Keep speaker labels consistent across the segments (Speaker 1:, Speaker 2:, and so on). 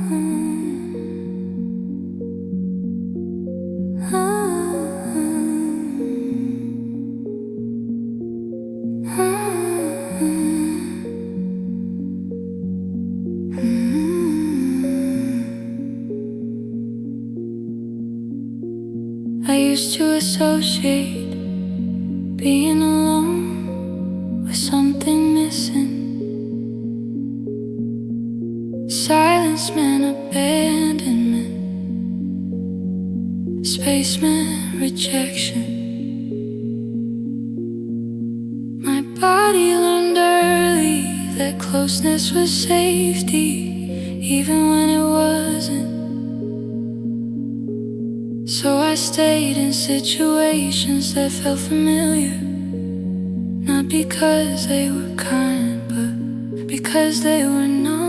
Speaker 1: I used to associate being alone with something missing. Silence meant abandonment, space meant rejection. My body learned early that closeness was safety, even when it wasn't. So I stayed in situations that felt familiar, not because they were kind, but because they were known.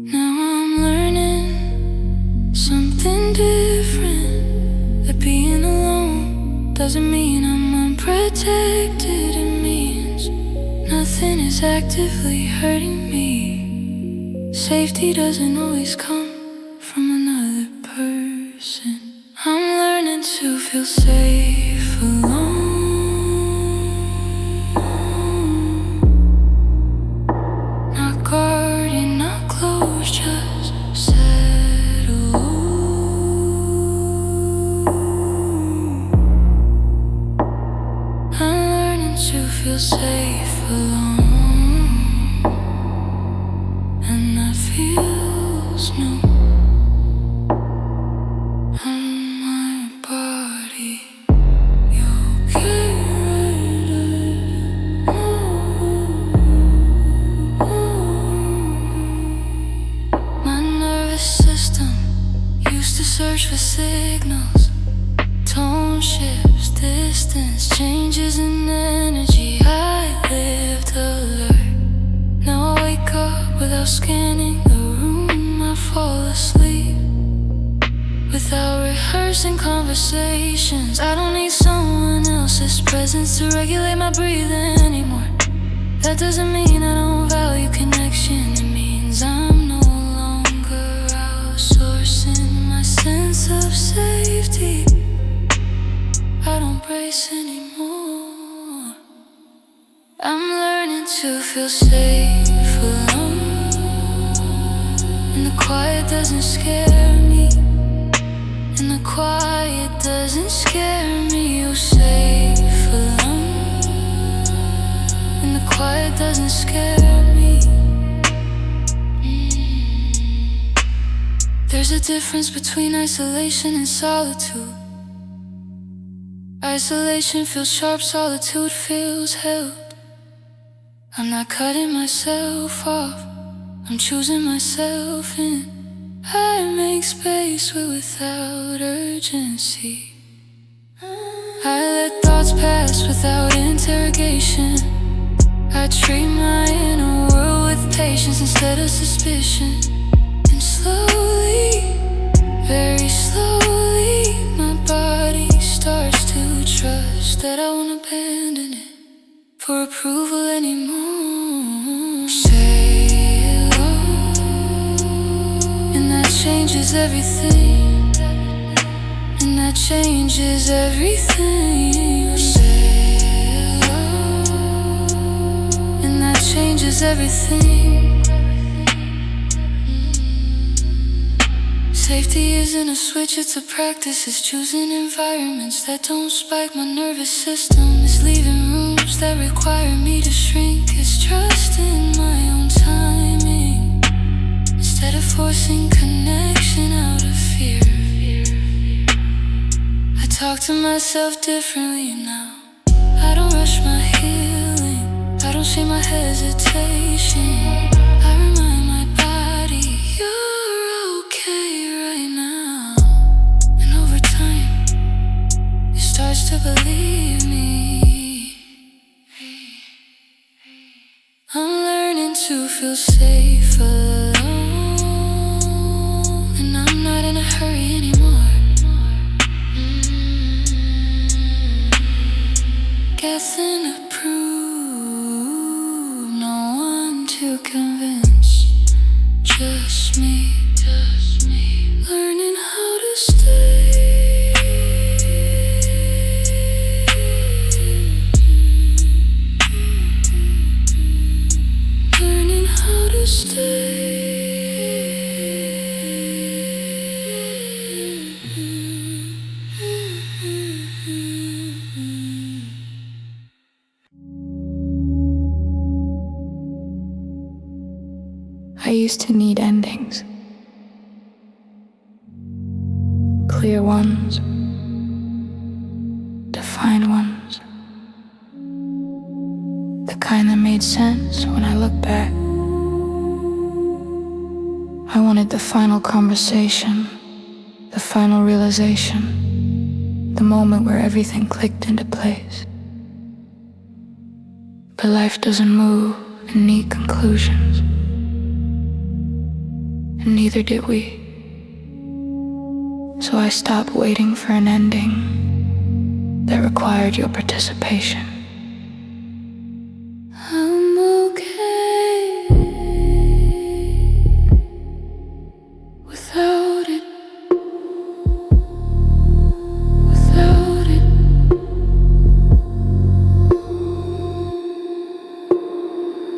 Speaker 1: Now I'm learning something different, that being alone doesn't mean I'm unprotected. It means nothing is actively hurting me. Safety doesn't always come from another person. I'm learning to feel safe alone, not guarded, not close, just settled. I'm learning to feel safe alone, and that feels new. Search for signals, tone shifts, distance, changes in energy. I lived alert. Now I wake up without scanning the room. I fall asleep without rehearsing conversations. I don't need someone else's presence to regulate my breathing anymore. That doesn't mean I don't value connection. It means I'm no longer outsourcing my sense of safety. I don't brace anymore. I'm learning to feel safe alone, and the quiet doesn't scare me. And the quiet doesn't scare me. You're safe alone, and the quiet doesn't scare me. There's a difference between isolation and solitude. Isolation feels sharp, solitude feels held. I'm not cutting myself off, I'm choosing myself in. I make space without urgency. I let thoughts pass without interrogation. I treat my inner world with patience instead of suspicion. And slowly, very slowly, my body starts to trust that I won't abandon it for approval anymore. Say hello, and that changes everything. And that changes everything. Say hello, and that changes everything. Safety isn't a switch, it's a practice. It's choosing environments that don't spike my nervous system. It's leaving rooms that require me to shrink. It's trusting my own timing instead of forcing connection out of fear. I talk to myself differently now. I don't rush my healing, I don't shame my hesitation. I remind my body, you're okay right now. And over time, it starts to believe me. I'm learning to feel safe alone, and I'm not in a hurry anymore. Guessing to prove, no one to convince. just me, learning how to stay, learning how to stay. I used to need endings, clear ones, defined ones, the kind that made sense when I look back. I wanted the final conversation, the final realization, the moment where everything clicked into place. But life doesn't move in neat conclusions, and neither did we. So I stopped waiting for an ending that required your participation. I'm okay without it, without it.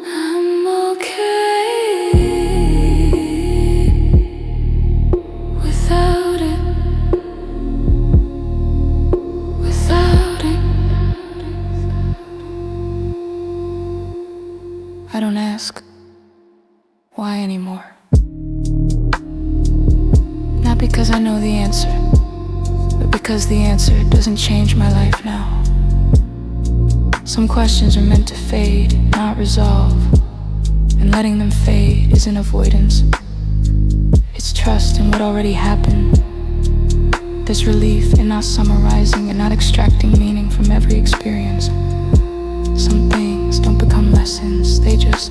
Speaker 1: I'm okay without it, without it. I don't ask why anymore. Not because I know the answer, but because the answer doesn't change my life now. Some questions are meant to fade, not resolve. And letting them fade isn't avoidance. It's trust in what already happened. There's relief in not summarizing and not extracting meaning from every experience. Some things don't become lessons, they just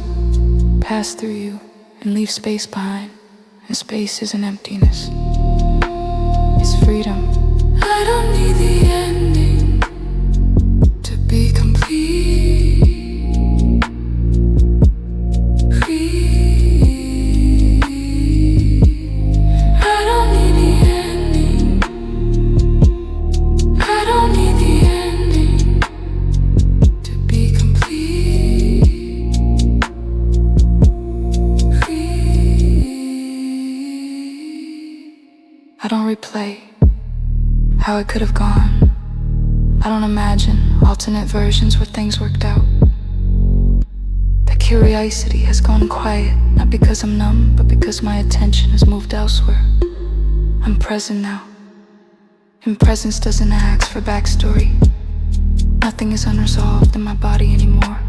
Speaker 1: pass through you and leave space behind. And space isn't emptiness, it's freedom. I don't need the ending to be complete. Free. I don't need the ending. I don't need the ending to be complete. Free. I don't replay how it could have gone. I don't imagine alternate versions where things worked out. That curiosity has gone quiet, not because I'm numb, but because my attention has moved elsewhere. I'm present now, and presence doesn't ask for backstory. Nothing is unresolved in my body anymore.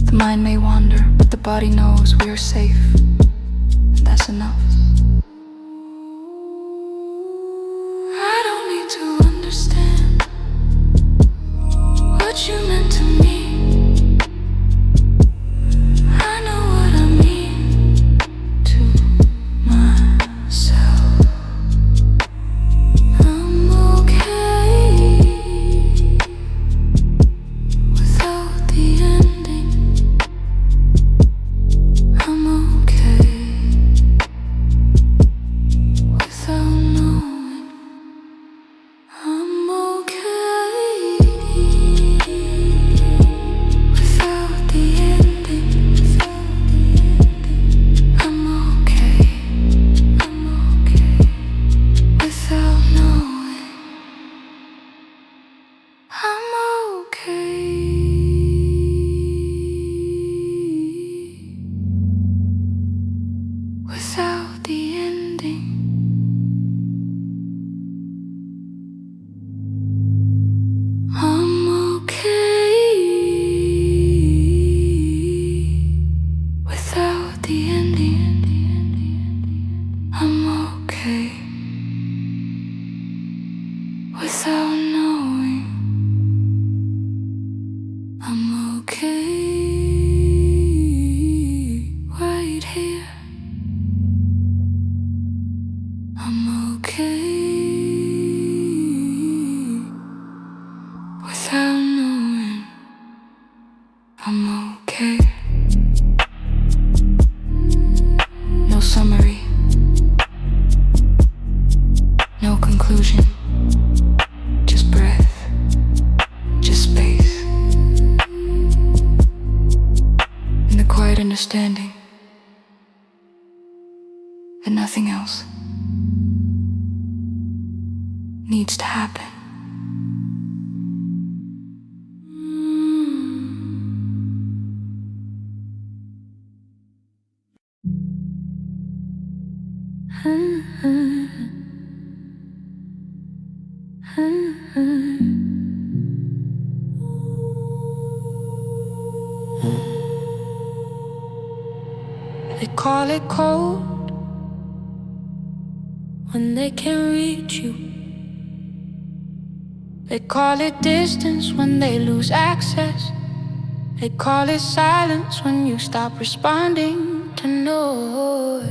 Speaker 1: The mind may wander, but the body knows we are safe, and that's enough. I don't need to understand what you meant to me. I know what I mean to myself. I'm okay without the ending. I'm okay without knowing. I'm okay without the ending. I'm okay. I'm okay without knowing. I'm okay without the ending. I'm okay without the ending. I'm okay without knowing. I'm okay right here. I'm okay without knowing. I'm okay. and nothing else needs to happen. They call it cold when they can't reach you. They call it distance when they lose access. They call it silence when you stop responding to noise.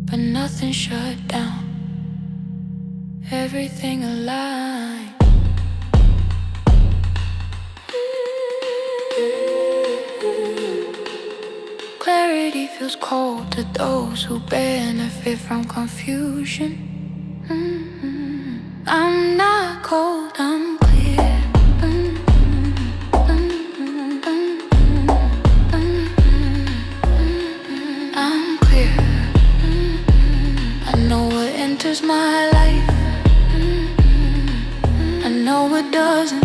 Speaker 1: But nothing shut down, everything aligned. Clarity feels cold to those who benefit from confusion. I'm not cold, I'm clear. I'm clear. I know what enters my life, I know what doesn't.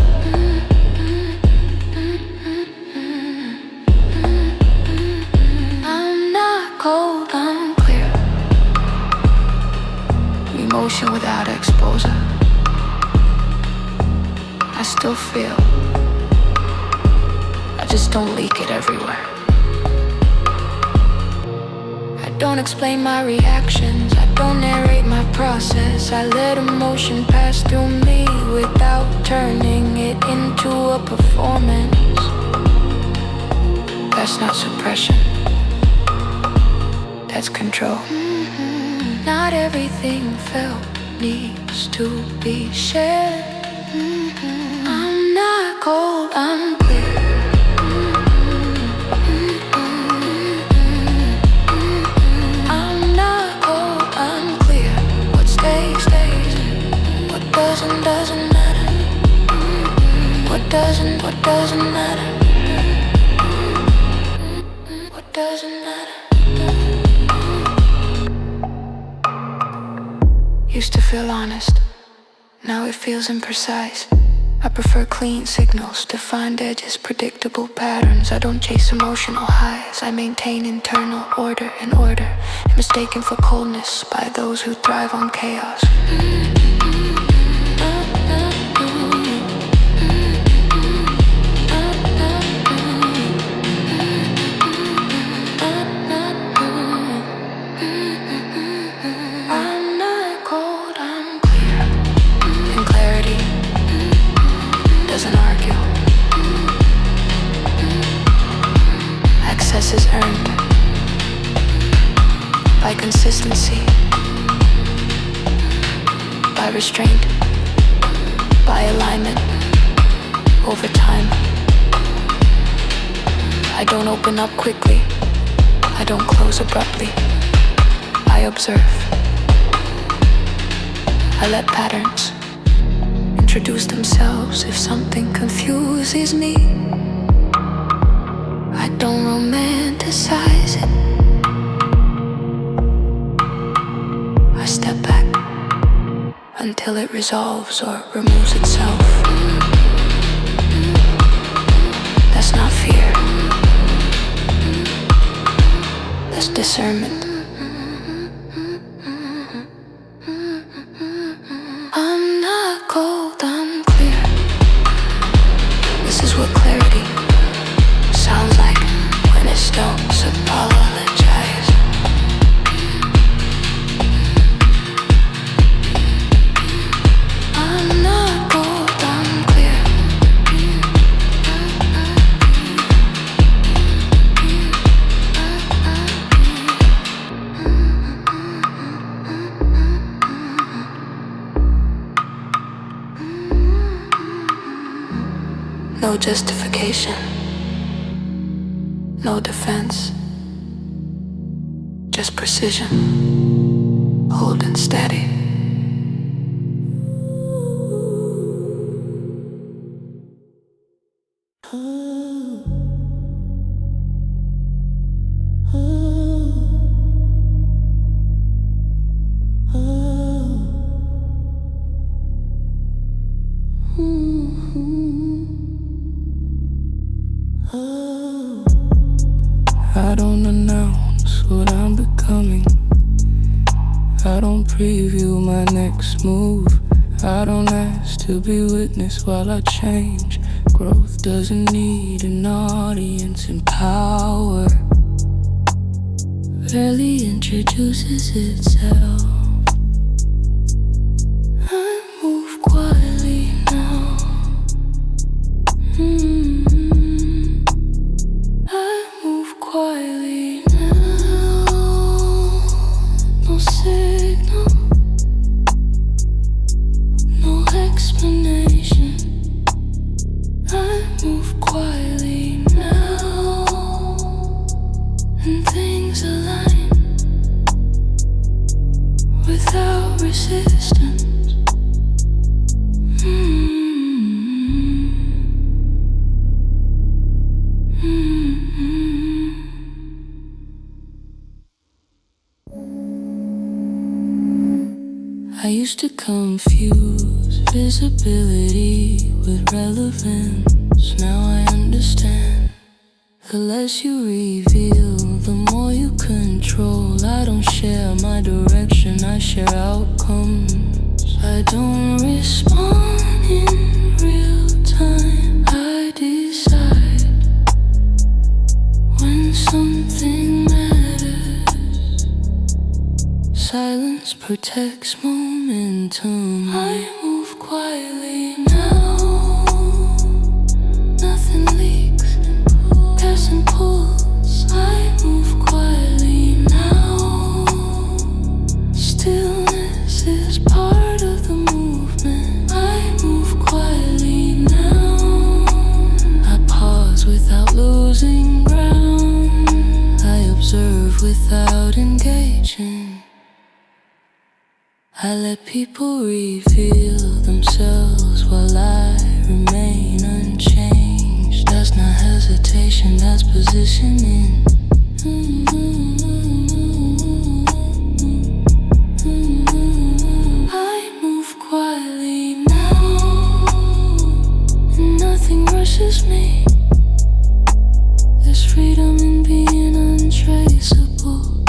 Speaker 1: I'm not cold, I'm clear. Emotion without exposure. I still feel, I just don't leak it everywhere. I don't explain my reactions, I don't narrate my process. I let emotion pass through me without turning it into a performance. That's not suppression, that's control. Not everything felt needs to be shared. I'm not cold, I'm clear. I'm not cold, I'm clear. What stays, stays. What doesn't matter. What doesn't matter. What doesn't matter. Used to feel honest, now it feels imprecise. I prefer clean signals, defined edges, predictable patterns. I don't chase emotional highs, I maintain internal order and order, mistaken for coldness by those who thrive on chaos. I'm not cold, I'm clear. And clarity doesn't argue. Access is earned by consistency, by restraint, by alignment, over time. I don't open up quickly, I don't close abruptly. I observe, I let patterns introduce themselves. If something confuses me, I don't romanticize it. I step back until it resolves or removes itself. That's not fear, that's discernment. I'm not cold, I'm clear. This is what clarity sounds like when it stops apologize. I'm not cold, I'm clear. No justification, no defense, just precision, holding steady. Ooh. Ooh. I don't announce what I'm becoming. I don't preview my next move. I don't ask to be witnessed while I change. Growth doesn't need an audience, and power rarely introduces itself. I move quietly now. I move quietly now. No signal, no explanation. I move quietly now, and things align without resistance. I used to confuse visibility with relevance. Now I understand. The less you reveal, the more you control. I don't share my direction, I share outcomes. I don't respond in real time. I decide when something matters. Silence protects momentum. I move quietly now. Nothing leaks, gas and pulls. I move quietly now. Stillness is part of the movement. I move quietly now. I pause without losing ground. I observe without engaging. I let people reveal themselves while I remain unchanged. That's not hesitation, that's positioning. I move quietly now, and nothing rushes me. There's freedom in being untraceable,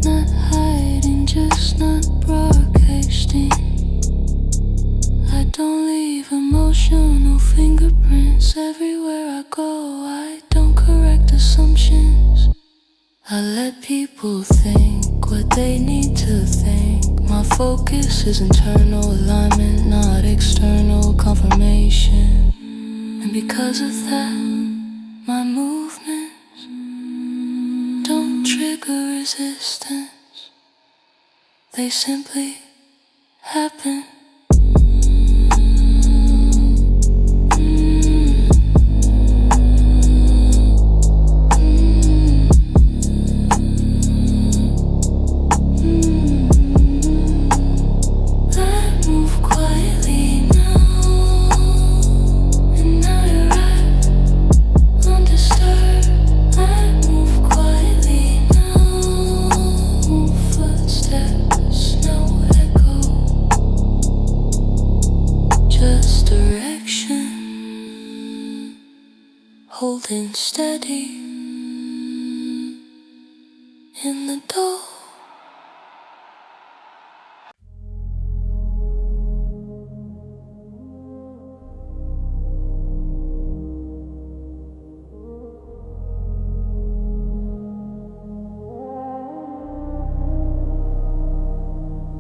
Speaker 1: not hiding, just not broadcasting. I don't leave emotional fingerprints everywhere I go. I don't correct assumptions. I let people think what they need to think. My focus is internal alignment, not external confirmation. And because of that, my movements don't trigger resistance. They simply happen. I move quietly now, and I arrive undisturbed. I move quietly now. Footsteps, no echo, just direction, holding steady in the door.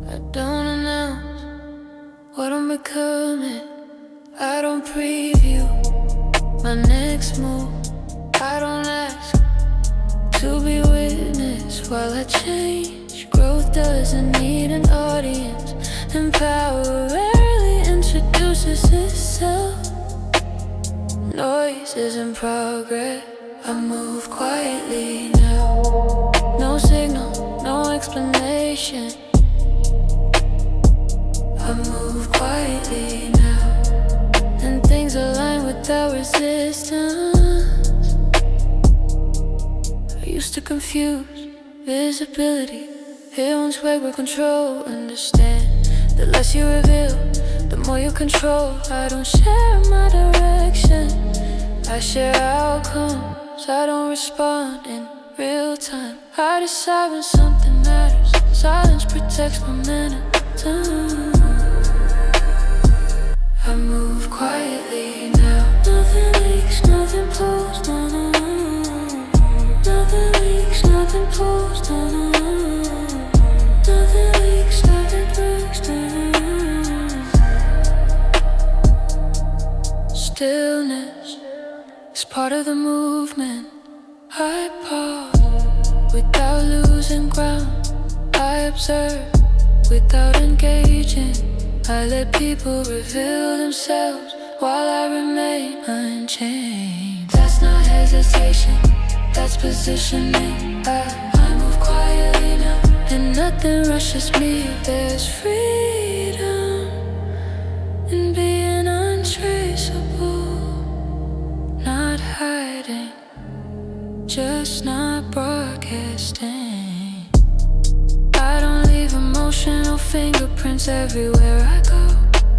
Speaker 1: I don't announce what I'm becoming. I don't preview my next move. I don't ask to be witnessed while I change. Growth doesn't need an audience, and power rarely introduces itself. Noise isn't progress. I move quietly now. No signal, no explanation. I move quietly now, and things align without resistance. I used to confuse visibility, hit on swag with control. Understand, the less you reveal, the more you control. I don't share my direction, I share outcomes. I don't respond in real time. I decide when something matters. Silence protects momentum. I move quietly now. Nothing leaks, nothing pulls, no, no, no. Nothing leaks, nothing pulls, no, no, no. Nothing leaks, nothing breaks, no, no. Stillness is part of the movement. I pause without losing ground. I observe without engaging. I let people reveal themselves while I remain unchained. That's not hesitation, that's positioning. I move quietly now, and nothing rushes me. There's freedom in being untraceable, not hiding, just not broadcasting. I don't leave emotional fingerprints everywhere I go.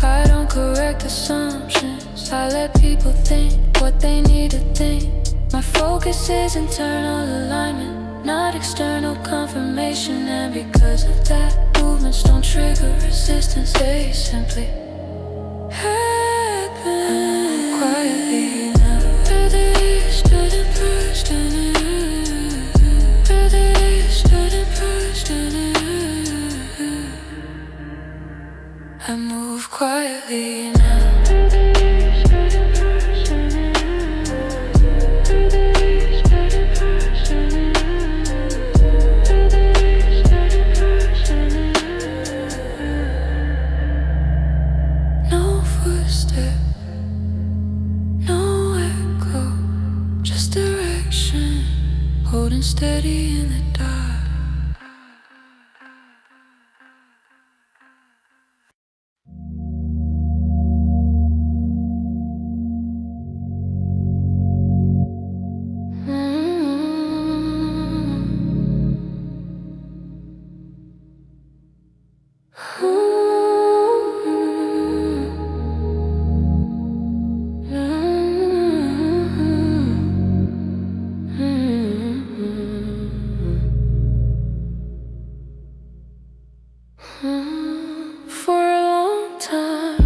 Speaker 1: I don't correct assumptions. I let people think what they need to think. My focus is internal alignment, not external confirmation. And because of that, movements don't trigger resistance. They simply happen quietly now. Where they stood and perched in it. Where they stood and perched in it. I move quietly now. No footstep, no echo, just direction, holding steady in the dark. For a long time,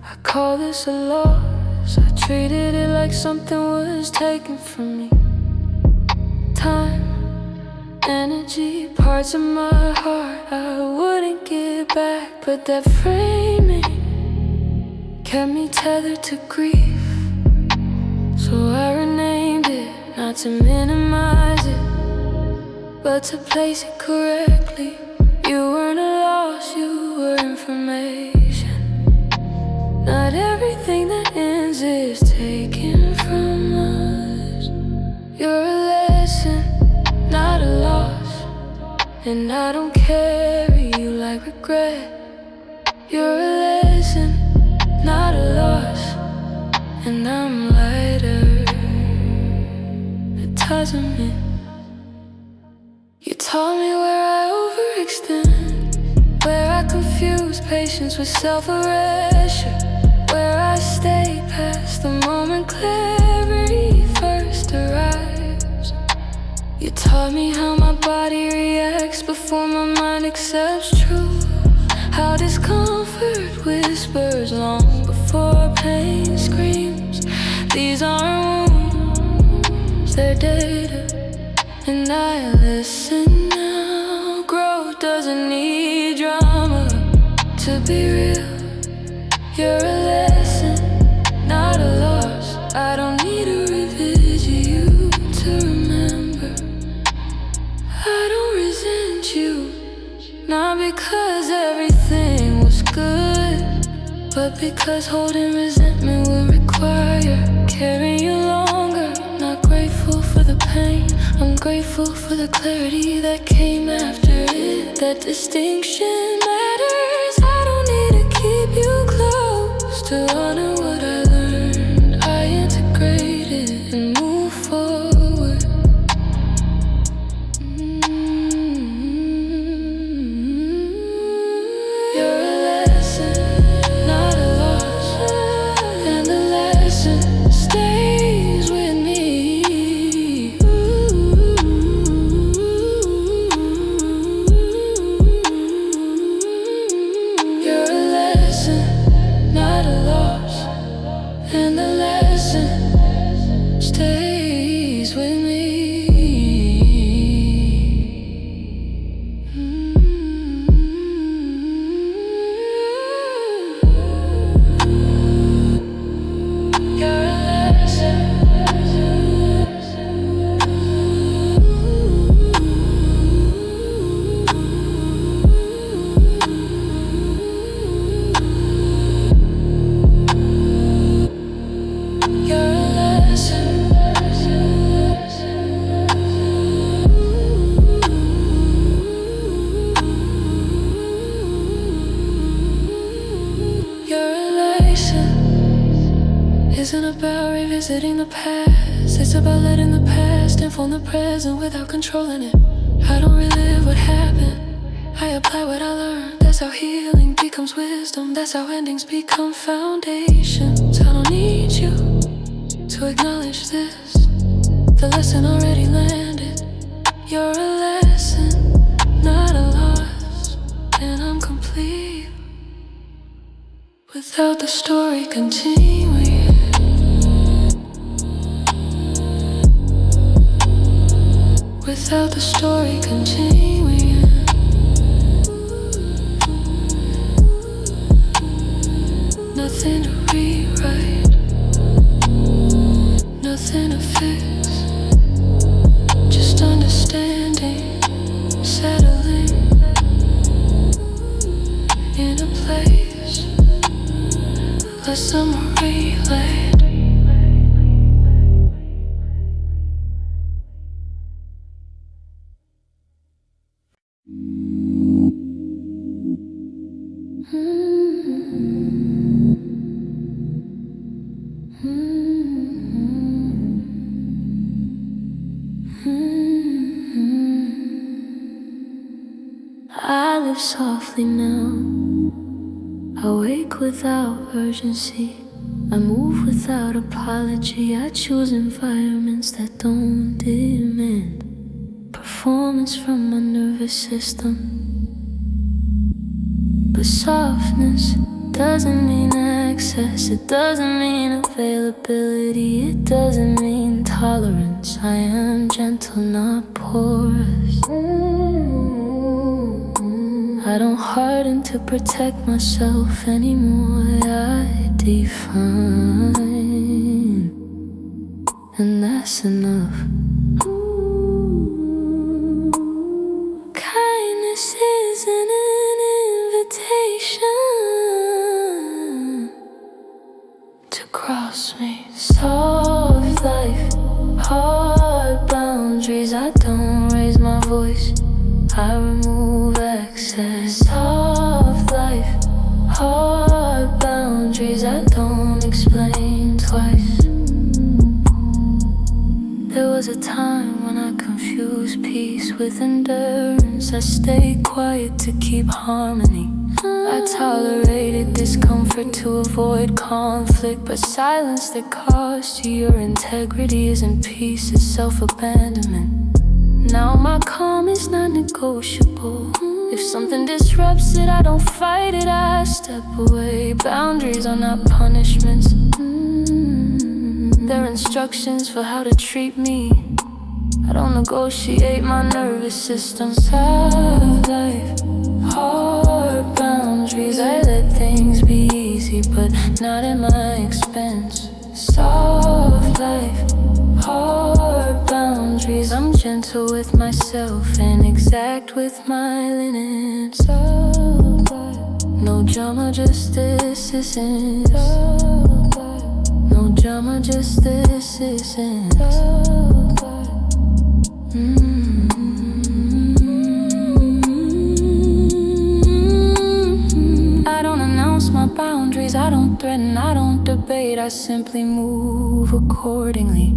Speaker 1: I call this a loss. I treated it like something was taken from me. Time, energy, parts of my heart I wouldn't get back. But that framing kept me tethered to grief. So I renamed it, not to minimize it, but to place it correctly. You weren't a loss, you were information. Not everything that ends is taken from us. You're a lesson, not a loss, and I don't carry you like regret. You're a lesson, not a loss, and I'm lighter. It doesn't mean. You taught me where I overextend, where I confuse patience with self-erasure, where I stay past the moment clarity first arrives. You taught me how my body reacts before my mind accepts truth, how discomfort whispers long before pain screams. These aren't wounds, they're data. And I listen now. Growth doesn't need drama to be real. You're a lesson, not a loss. I don't need a revision you to remember. I don't resent you, not because everything was good, but because holding resentment will require carrying you longer. Not grateful for the pain, I'm grateful for the clarity that came after it. That distinction matters. I don't need to keep you close to honor what I learned. I integrate it and move forward. You're a lesson, not a loss, and the lesson stays with me. revisiting the past. It's about letting the past inform the present without controlling it. I don't relive what happened, I apply what I learned. That's how healing becomes wisdom. That's how endings become foundations. I don't need you to acknowledge this. The lesson already landed. You're a lesson, not a loss, and I'm complete without the story continuing. Without the story continuing. Nothing to rewrite, nothing to fix. Just understanding, settling in a place. Let someone relay. I live softly now. I wake without urgency. I move without apology. I choose environments that don't demand performance from my nervous system. But softness doesn't mean access. It doesn't mean availability. It doesn't mean tolerance. I am gentle, not porous. I don't harden to protect myself anymore. I define, and that's enough. Kindness isn't an invitation to cross me. Soft life, hard boundaries. I don't raise my voice, I remove excess. Soft life, hard boundaries. I don't explain twice. There was a time when I confused peace with endurance. I stayed quiet to keep harmony. I tolerated discomfort to avoid conflict. But silence that costs you your integrity isn't peace, it's self-abandonment. Now my calm is not negotiable. If something disrupts it, I don't fight it, I step away. Boundaries are not punishments, they're instructions for how to treat me. I don't negotiate my nervous system. Soft life, hard boundaries. I let things be easy, but not at my expense. Soft life, hard boundaries. I'm gentle with myself and exact with my linen. Soft life, no drama, just this isn't. Soft life, no drama, just this isn't. Soft life. I don't announce my boundaries, I don't threaten, I don't debate, I simply move accordingly.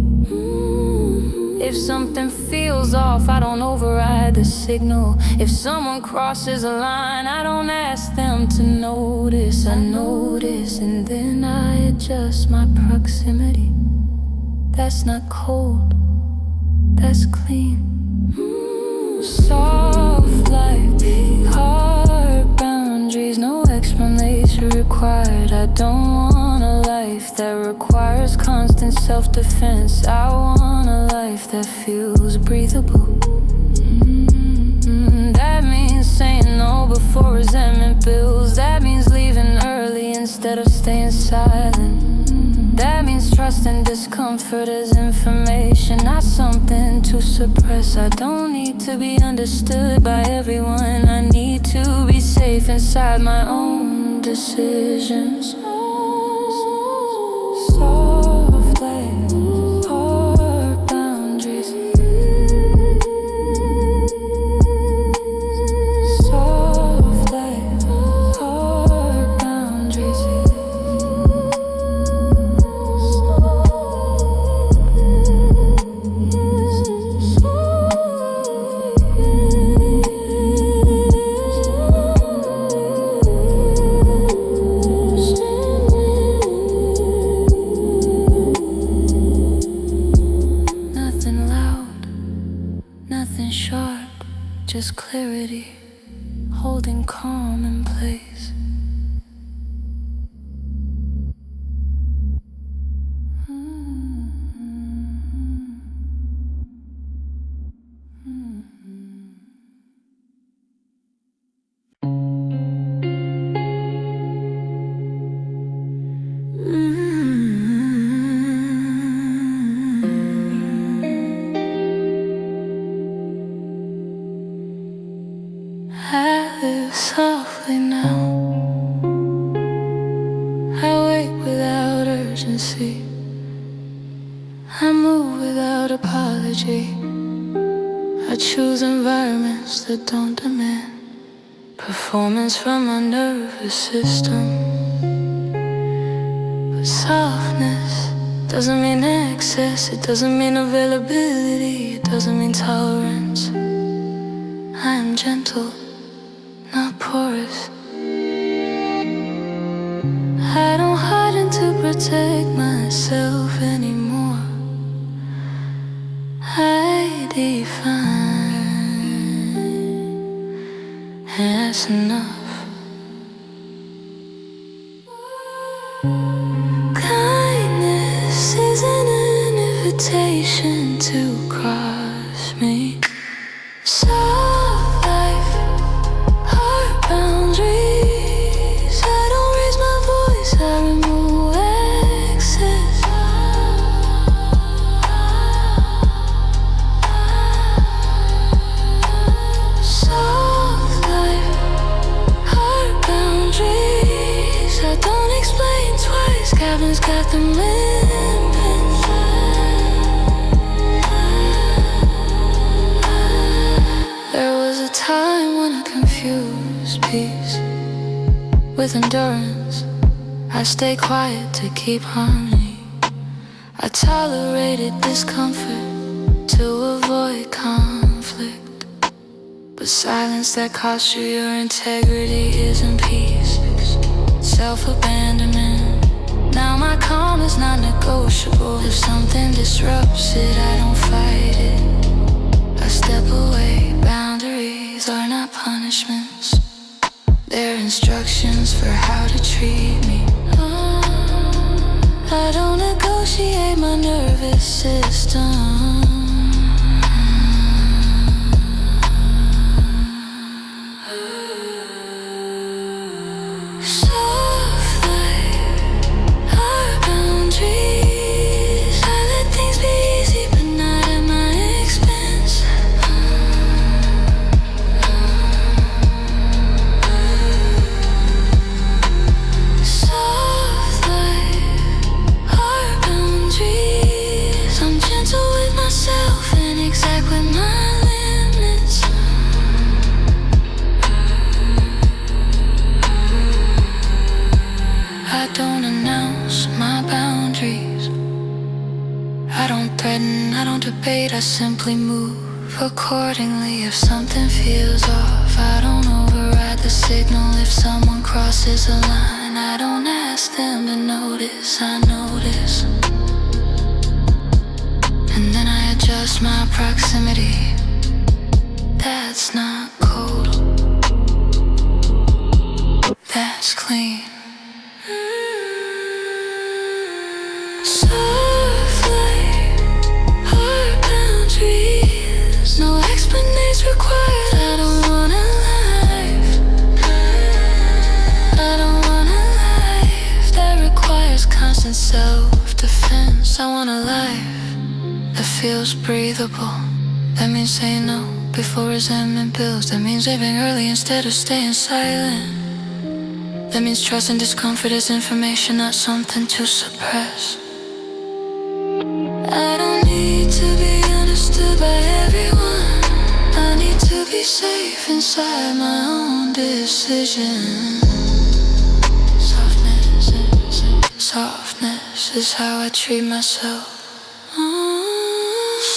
Speaker 1: If something feels off, I don't override the signal. If someone crosses a line, I don't ask them to notice. I notice and then I adjust my proximity. That's not cold, that's clean. Soft life, hard boundaries, no explanation required. I don't want a life that requires constant self-defense. I want a life that feels breathable. That means saying no before resentment builds. That means leaving early instead of staying silent. That means trusting discomfort as information, not something to suppress. I don't need to be understood by everyone. I need to be safe inside my own decisions. Soft life, hard boundaries. Soft life, hard boundaries. nothing sharp, just clarity, holding calm in place. I live softly now. I wait without urgency. I move without apology. I choose environments that don't demand performance from my nervous system. But softness doesn't mean excess. It doesn't mean availability. It doesn't mean tolerance. I am gentle, not porous. I don't harden to protect myself anymore. I define, and that's enough. Kindness isn't an invitation to cross me. Soft life, hard boundaries. I don't raise my voice, I remove excess. Soft life, hard boundaries. I don't explain twice, Gavin's got them limping. There was a time when I confused peace with endurance. I stayed quiet to keep harmony. I tolerated discomfort to avoid conflict. But silence that costs you your integrity isn't peace, self-abandonment. Now my calm is not negotiable. If something disrupts it, I don't fight it. I step away. Boundaries are not punishments. They're instructions for how to treat me. I don't negotiate my nervous system. Soft life, hard boundaries. I let things be easy, but not at my expense. Soft life, hard boundaries. I'm gentle with myself and exact with my limits. I don't announce my boundaries. I don't threaten, I don't debate, I simply move accordingly. If something feels off, I don't override the signal. If someone crosses a line, I don't ask them to notice, I notice. And then I adjust my proximity. That's not cold, that's clean. Soft life, hard boundaries. No explanations required. I don't want a life. I don't want a life that requires constant self-defense. I want a life that feels breathable. That means saying no before resentment builds. That means leaving early instead of staying silent. That means trusting discomfort as information, not something to suppress. I don't need to be understood by everyone. I need to be safe inside my own decision. Softness is how I treat myself.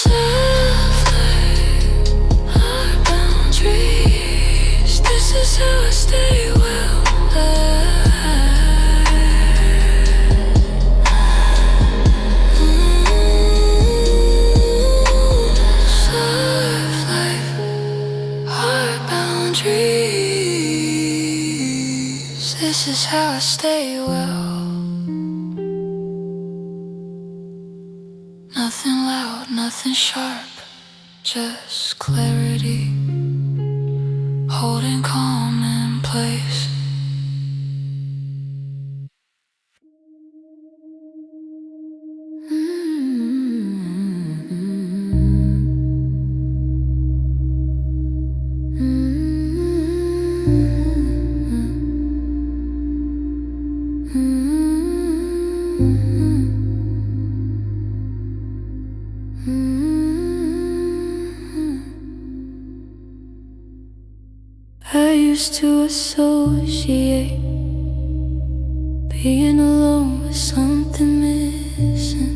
Speaker 1: Soft life, hard boundaries. This is how I stay well. Soft life. how I stay well. Nothing loud, nothing sharp, just clarity, holding calm in place. I used to associate being alone with something missing.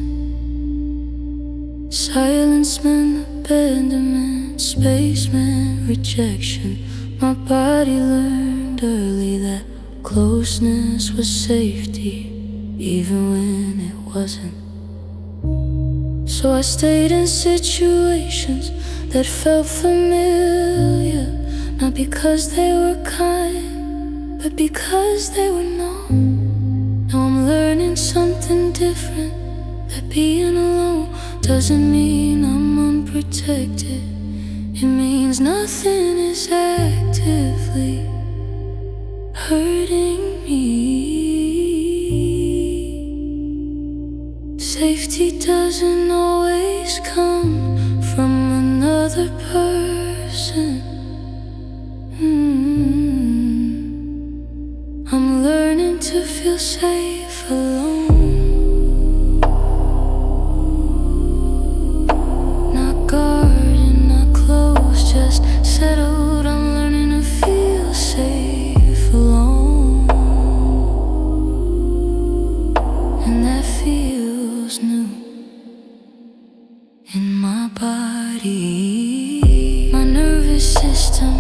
Speaker 1: Silence meant abandonment, space meant rejection. My body learned early that closeness was safety, even when it wasn't. So I stayed in situations that felt familiar, not because they were kind, but because they were known. Now I'm learning something different, that being alone doesn't mean I'm unprotected. It means nothing is actively hurting me. Safety doesn't always come from another person. I'm learning to feel safe alone. Not guarded, not close, just settled. I'm learning to feel safe alone. And that feels new in my body. My nervous system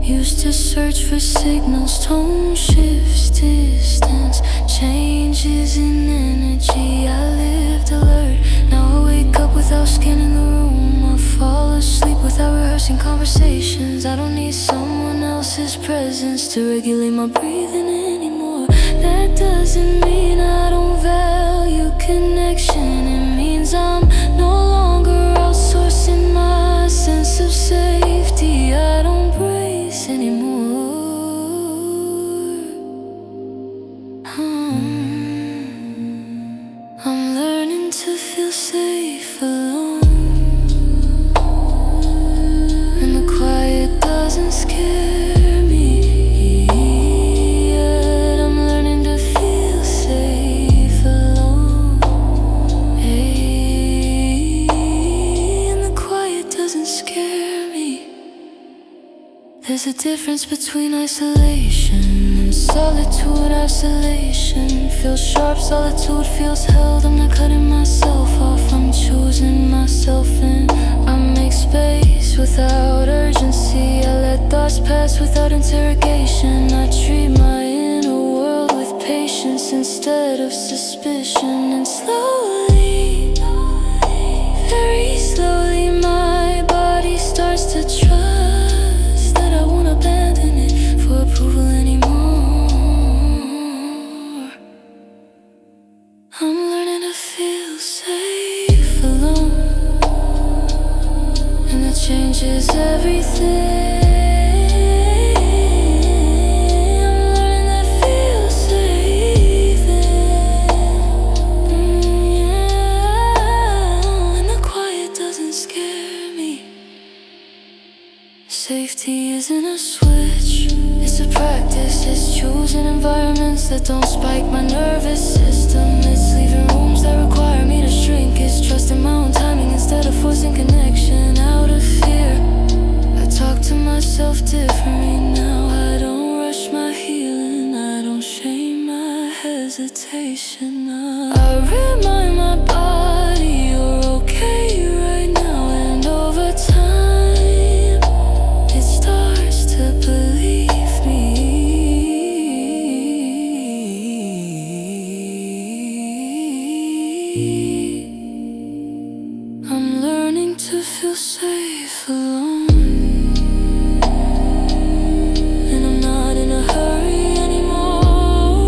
Speaker 1: used to search for signals, tone shifts, distance, changes in energy. I lived alert, now I wake up without scanning the room. I fall asleep without rehearsing conversations. I don't need someone else's presence to regulate my breathing anymore. That doesn't mean I don't value connection. It means I'm no longer outsourcing my sense of safety. I don't brace anymore. I'm learning to feel safe alone, and the quiet doesn't scare me yet. I'm learning to feel safe alone, hey, and the quiet doesn't scare me. There's a difference between isolation and solitude. Isolation feels sharp, solitude feels held. I'm not cutting myself off, I'm choosing myself in. I make space without urgency. I let thoughts pass without interrogation. I treat my inner world with patience instead of suspicion. And slowly, very slowly, my body starts to trust that I won't abandon it for approval anymore. I'm learning to feel safe alone, and that changes everything. I'm learning to feel safe, yeah. And the quiet doesn't scare me. Safety isn't a switch, it's a practice. It's choosing environments that don't spike my nervous system. It's leaving rooms that require me to shrink. It's trusting my own timing instead of forcing connection out of fear. I talk to myself differently now. I don't rush my healing, I don't shame my hesitation. I remind my body you're okay right now, and over time it starts to believe me. I'm learning to feel safe alone, and I'm not in a hurry anymore.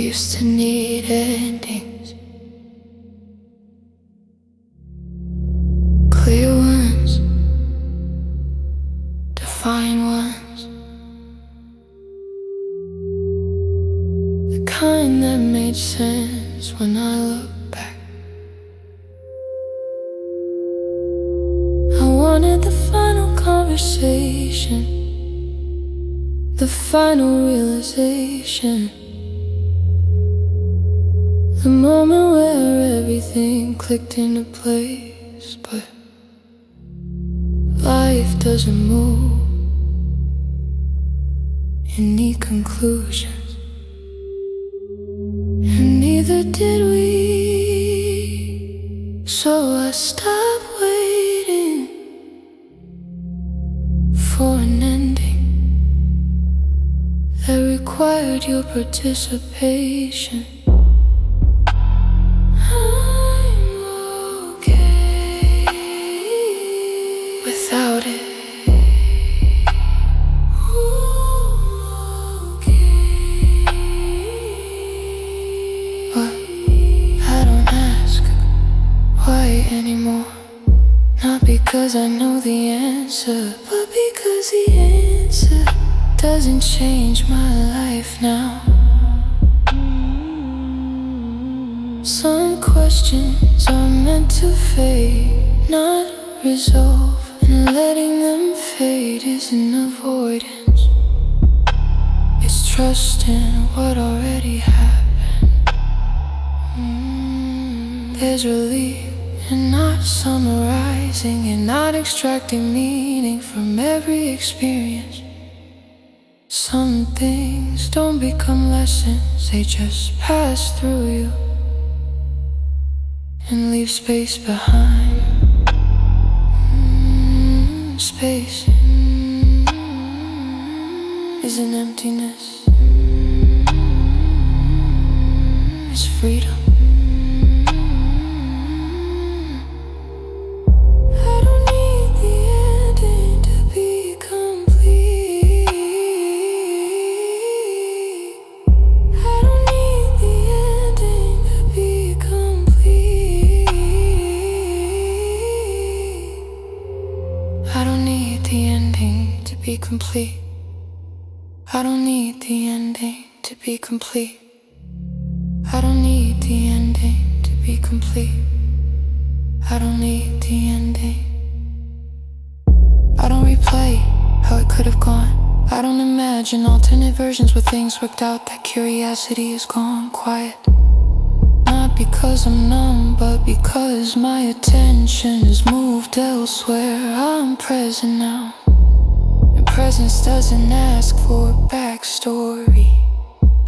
Speaker 1: used to need endings, clear ones, defined ones, the kind that made sense when I look back. I wanted the final conversation, the final realization, the moment where everything clicked into place. But life doesn't move in neat conclusions, and neither did we. So I stopped waiting for an ending that required your participation. I'm okay without it. Okay. But I don't ask why anymore. Not because I know the answer, but because the answer doesn't change my life now. Some questions are meant to fade, not resolve, and letting them fade isn't avoidance. It's trusting what already happened. There's relief in not summarizing and not extracting meaning from every experience. Some things don't become lessons, they just pass through you and leave space behind. Space is an emptiness. It's freedom. I don't need the ending to be complete. I don't need the ending to be complete. I don't need the ending to be complete. I don't need the ending to be complete. I don't need the ending to be complete. I don't need the ending. I don't replay how it could have gone. I don't imagine alternate versions where things worked out. That curiosity is gone quiet. Not because I'm numb, but because my attention is moved elsewhere. I'm present now, and presence doesn't ask for a backstory.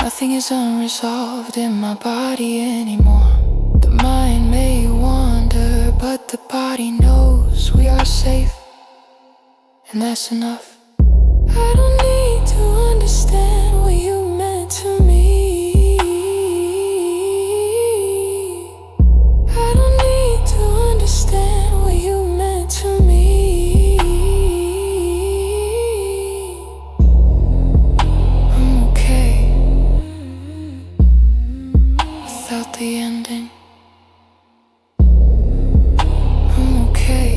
Speaker 1: Nothing is unresolved in my body anymore. The mind may wander, but the body knows we are safe, and that's enough. I don't need to understand what you meant to me. I don't need to understand what you meant to me. I'm okay without the ending. I'm okay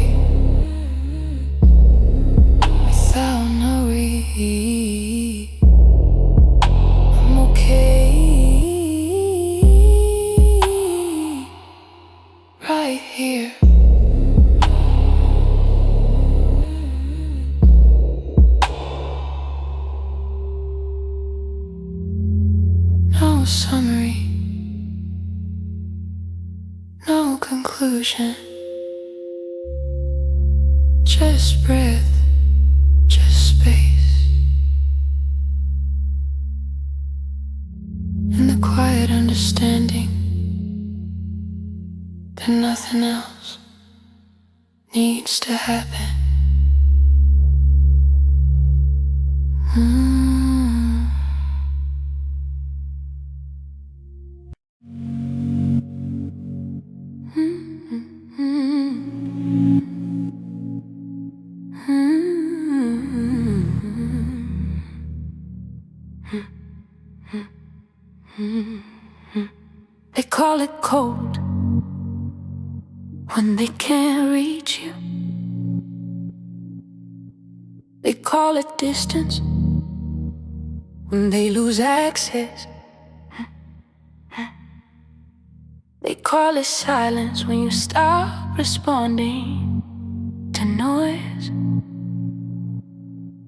Speaker 1: without no I'm okay right here. No summary, no conclusion, just breath, just space, and the quiet understanding that nothing else needs to happen. call it cold when they can't reach you. They call it distance when they lose access. They call it silence when you stop responding to noise.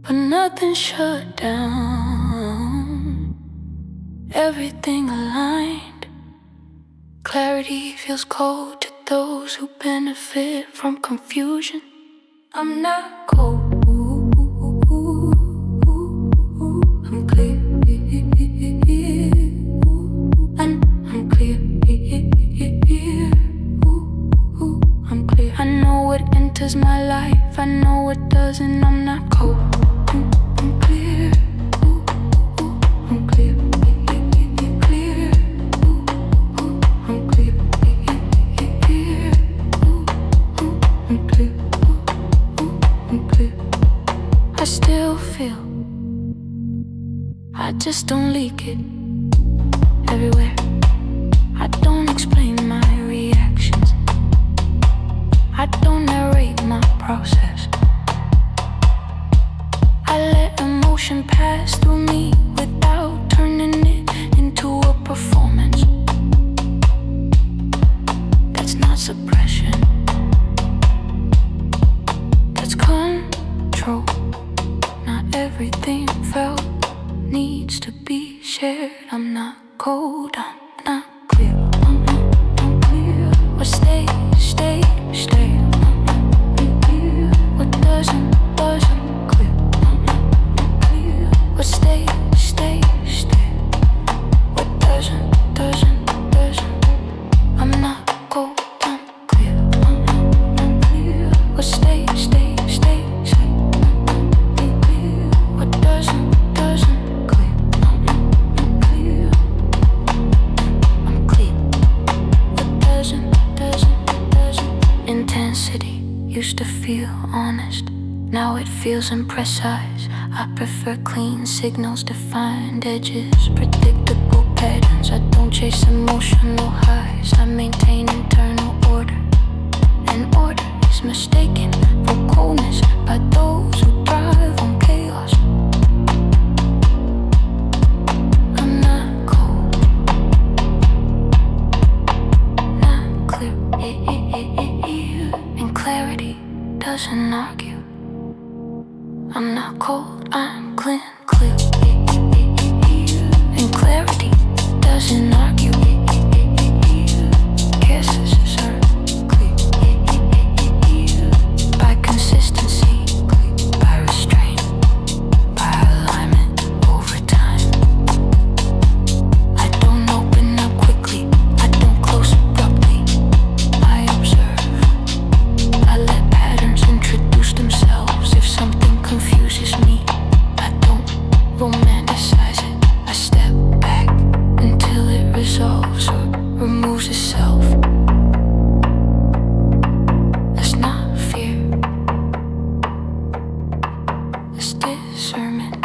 Speaker 1: But nothing shut down, everything aligned. Clarity feels cold to those who benefit from confusion. I'm not cold, I'm clear. I'm clear. I'm clear. I know what enters my life, I know what doesn't. I'm not cold, I'm clear. I'm clear. Clear. I'm clear. I'm clear. I'm clear. I still feel, I just don't leak it everywhere. I don't explain my reactions, I don't narrate my process. I let emotion pass through me without turning it into a performance. That's not suppression, that's control. Not everything felt needs to be shared. I'm not cold, I'm not clear. I'm clear. What stays, stay. What doesn't clear. What stays, stay. What doesn't. I'm not cold, I'm clear. I'm clear. What stays, stay. What doesn't clear. I'm clear. I'm clear. What doesn't. Intensity used to feel honest, now it feels imprecise. I prefer clean signals, defined edges, predictable patterns. I don't chase emotional highs, I maintain internal order. And order is mistaken for coldness by those who thrive on chaos. I'm not cold, not clear. And clarity doesn't argue. I'm not cold, I'm clear. And clarity doesn't argue. Kisses are clear. By consistency, by restraint, by alignment over time. I don't open up quickly, I don't close abruptly. I observe, I let patterns introduce themselves. If something confuses me, I don't romanticize it. I step back until it resolves or removes itself. That's not fear, that's discernment.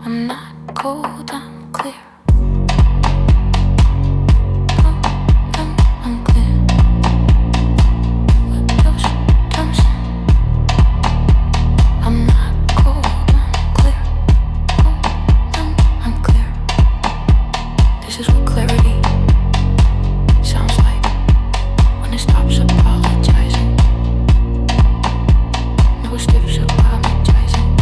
Speaker 1: I'm not cold, I'm clear. I'm clear. What doesn't. I'm not cold, I'm clear. I'm clear. This is what clarity sounds like when it stops apologizing. No steps apologizing.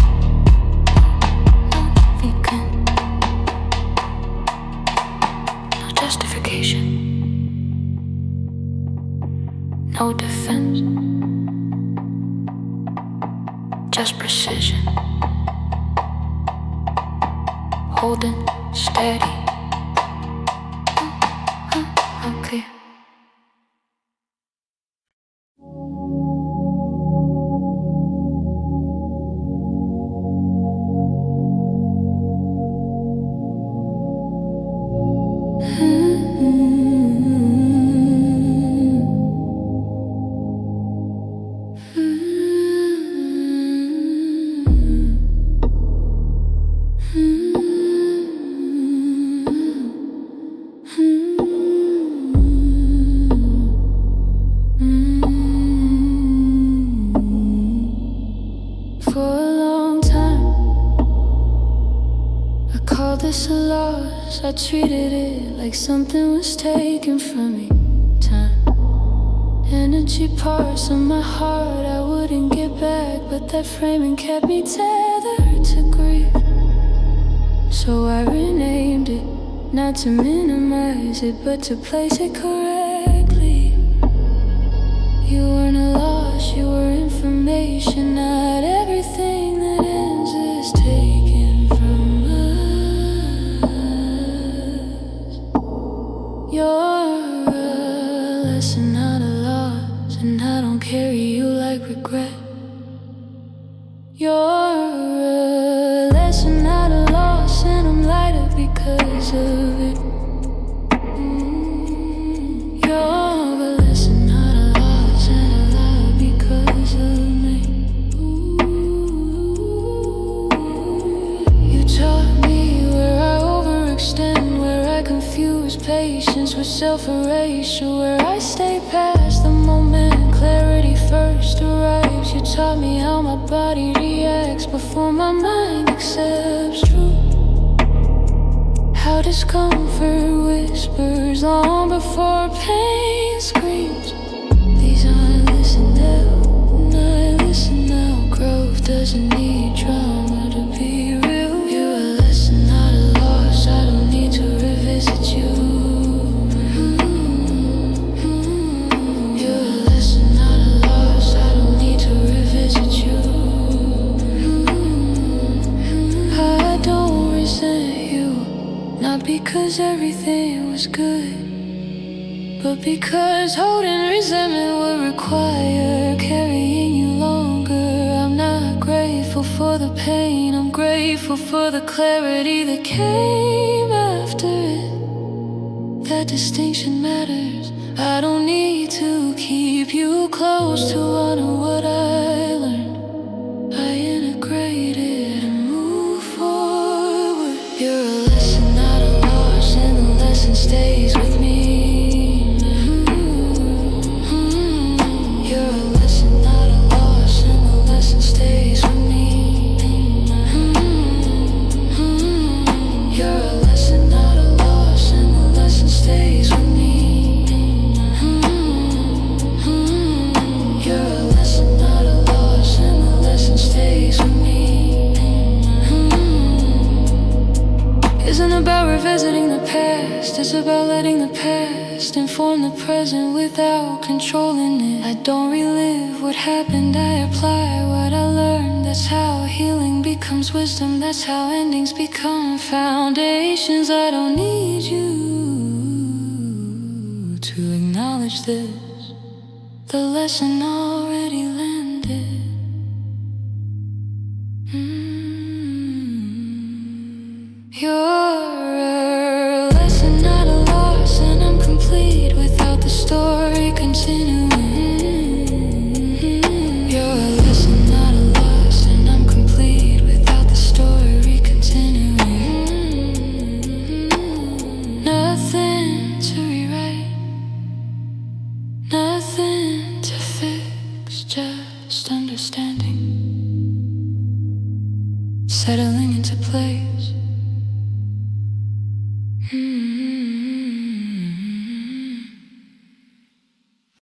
Speaker 1: No thinking. No justification. No defense. Just precision. Holding steady. I'm clear. this a loss. I treated it like something was taken from me. Time, energy, parts of my heart I wouldn't get back, but that framing kept me tethered to grief. So I renamed it, not to minimize it, but to place it correctly. You weren't a loss, you were information. Not everything that ends is taken from us. You're a lesson, not a loss, and I don't carry you like regret. You're a lesson, not a loss, and I'm lighter because of it. You're a lesson, not a loss, and I'm lighter because of me. You taught me where I overextend, where I confuse patience with self-erasure, where I stay past the moment clarity first arrives. You taught me how my body reacts before my mind accepts truth, how discomfort whispers long before pain screams. These aren't listened out, and I listen now. Growth doesn't need drama to be real. You're a lesson, not a loss, I don't need to revisit you. You're a lesson, not a loss, I don't need to revisit you. I don't resent you, not because everything was good, but because holding resentment would require carrying you longer. I'm not grateful for the pain, I'm grateful for the clarity that came after it. That distinction matters. I don't need to keep you close to honor what I learned. I integrated and moved forward. You're a lesson, not a loss, and the lesson stays with me. You're a lesson, not a loss, and the lesson stays with me. You're a lesson, not a loss, and the lesson stays with me. You're a lesson, not a loss, and the lesson stays with me. Isn't about revisiting the past, it's about letting the past inform the present without controlling it. I don't relive what happened, I apply what I learned. That's how healing becomes wisdom, that's how endings become foundations. I don't need you to acknowledge this, the lesson already landed. You're a lesson, not a loss, and I'm complete without the story continuing. You're a lesson, not a loss, and I'm complete without the story continuing. Nothing to rewrite, nothing to fix, just understanding, settling into place.